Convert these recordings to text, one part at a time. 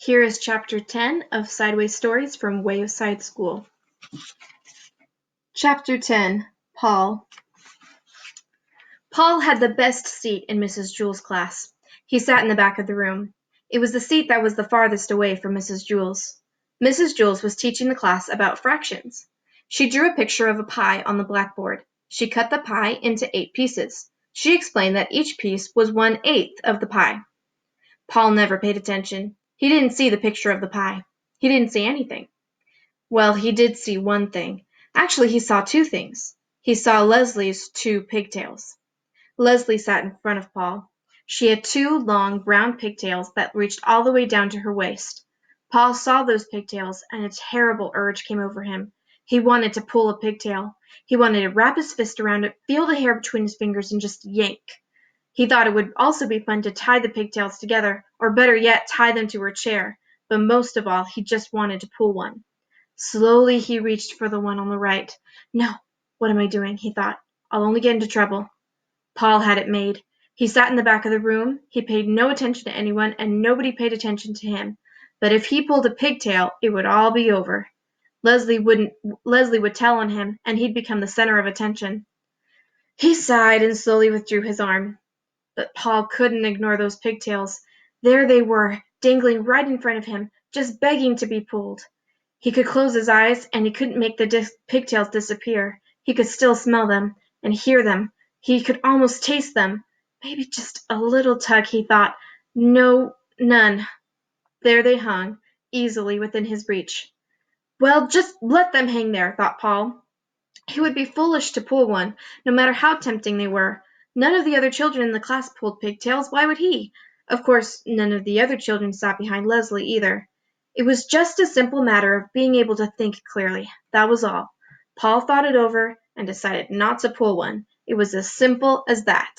Here is Chapter 10 of Sideways Stories from Wayside School. Chapter 10, Paul. Paul had the best seat in Mrs. Jewls' class. He sat in the back of the room. It was the seat that was the farthest away from Mrs. Jewls. Mrs. Jewls was teaching the class about fractions. She drew a picture of a pie on the blackboard. She cut the pie into 8 pieces. She explained that each piece was 1/8 of the pie. Paul never paid attention. He didn't see the picture of the pie. He didn't see anything. Well, he did see one thing. Actually, he saw 2 things. He saw Leslie's 2 pigtails. Leslie sat in front of Paul. She had 2 long brown pigtails that reached all the way down to her waist. Paul saw those pigtails, and a terrible urge came over him. He wanted to pull a pigtail. He wanted to wrap his fist around it, feel the hair between his fingers, and just yank. He thought it would also be fun to tie the pigtails together, or better yet, tie them to her chair. But most of all, he just wanted to pull one. Slowly he reached for the one on the right. No, what am I doing? He thought. I'll only get into trouble. Paul had it made. He sat in the back of the room. He paid no attention to anyone, and nobody paid attention to him. But if he pulled a pigtail, it would all be over. Leslie would tell on him, and he'd become the center of attention. He sighed and slowly withdrew his arm. But Paul couldn't ignore those pigtails. There they were, dangling right in front of him, just begging to be pulled. He could close his eyes, and he couldn't make the pigtails disappear. He could still smell them and hear them. He could almost taste them. Maybe just a little tug, he thought. No, none. There they hung, easily within his reach. Well, just let them hang there, thought Paul. He would be foolish to pull one, no matter how tempting they were. None of the other children in the class pulled pigtails. Why would he? Of course, none of the other children sat behind Leslie either. It was just a simple matter of being able to think clearly. That was all. Paul thought it over and decided not to pull one. It was as simple as that.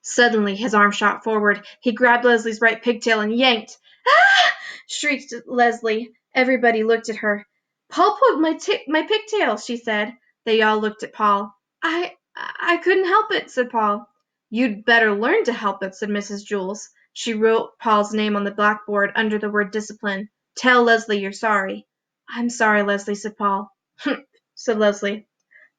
Suddenly, his arm shot forward. He grabbed Leslie's right pigtail and yanked. Ah! Shrieked Leslie. Everybody looked at her. Paul pulled my pigtail, she said. They all looked at Paul. I couldn't help it, said Paul. You'd better learn to help it, said Mrs. Jewls. She wrote Paul's name on the blackboard under the word discipline. Tell Leslie you're sorry. I'm sorry, Leslie, said Paul. Humph, said Leslie.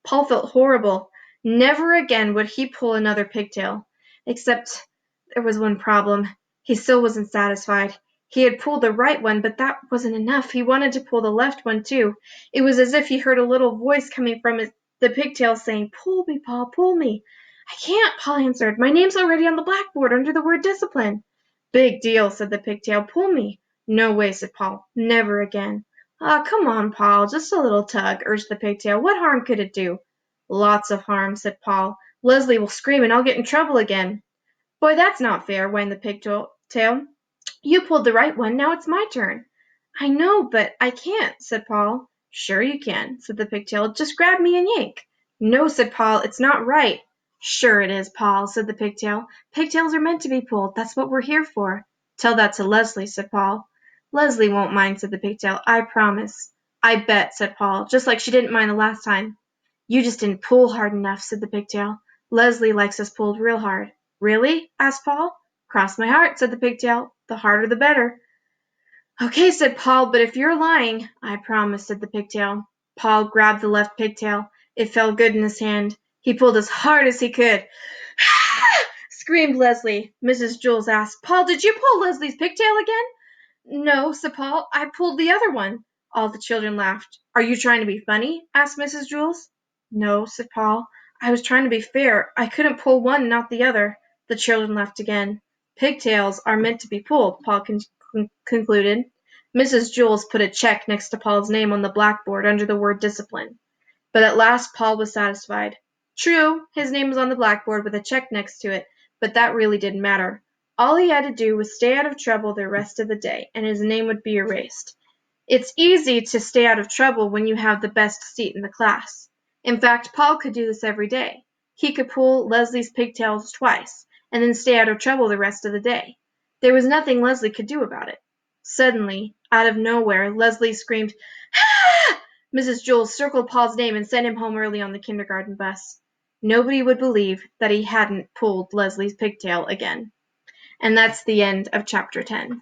Paul felt horrible. Never again would he pull another pigtail. Except there was one problem. He still wasn't satisfied. He had pulled the right one, but that wasn't enough. He wanted to pull the left one, too. It was as if he heard a little voice coming from the pigtail saying, Pull me, Paul, pull me. I can't, Paul answered. My name's already on the blackboard under the word discipline. Big deal, said the pigtail. Pull me. No way, said Paul. Never again. Ah, come on, Paul. Just a little tug, urged the pigtail. What harm could it do? Lots of harm, said Paul. Leslie will scream and I'll get in trouble again. Boy, that's not fair, whined the pigtail. You pulled the right one, now it's my turn. I know, but I can't, said Paul. Sure you can, said the pigtail. Just grab me and yank. No, said Paul, it's not right. Sure it is, Paul, said the pigtail. Pigtails are meant to be pulled. That's what we're here for. Tell that to Leslie, said Paul. Leslie won't mind, said the pigtail. I promise. I bet, said Paul, just like she didn't mind the last time. You just didn't pull hard enough, said the pigtail. Leslie likes us pulled real hard. Really? asked Paul. Cross my heart, said the pigtail. The harder the better. Okay, said Paul, but if you're lying, I promise, said the pigtail. Paul grabbed the left pigtail. It felt good in his hand. He pulled as hard as he could. Screamed Leslie. Mrs. Jewls asked, Paul, did you pull Leslie's pigtail again? No, said Paul. I pulled the other one. All the children laughed. Are you trying to be funny? asked Mrs. Jewls. No, said Paul. I was trying to be fair. I couldn't pull one, not the other. The children laughed again. Pigtails are meant to be pulled, Paul concluded. Mrs. Jewls put a check next to Paul's name on the blackboard under the word discipline. But at last Paul was satisfied. True, his name was on the blackboard with a check next to it, but that really didn't matter. All he had to do was stay out of trouble the rest of the day, and his name would be erased. It's easy to stay out of trouble when you have the best seat in the class. In fact, Paul could do this every day. He could pull Leslie's pigtails twice, and then stay out of trouble the rest of the day. There was nothing Leslie could do about it. Suddenly, out of nowhere, Leslie screamed, Ah! Mrs. Jewls circled Paul's name and sent him home early on the kindergarten bus. Nobody would believe that he hadn't pulled Leslie's pigtail again. And that's the end of Chapter 10.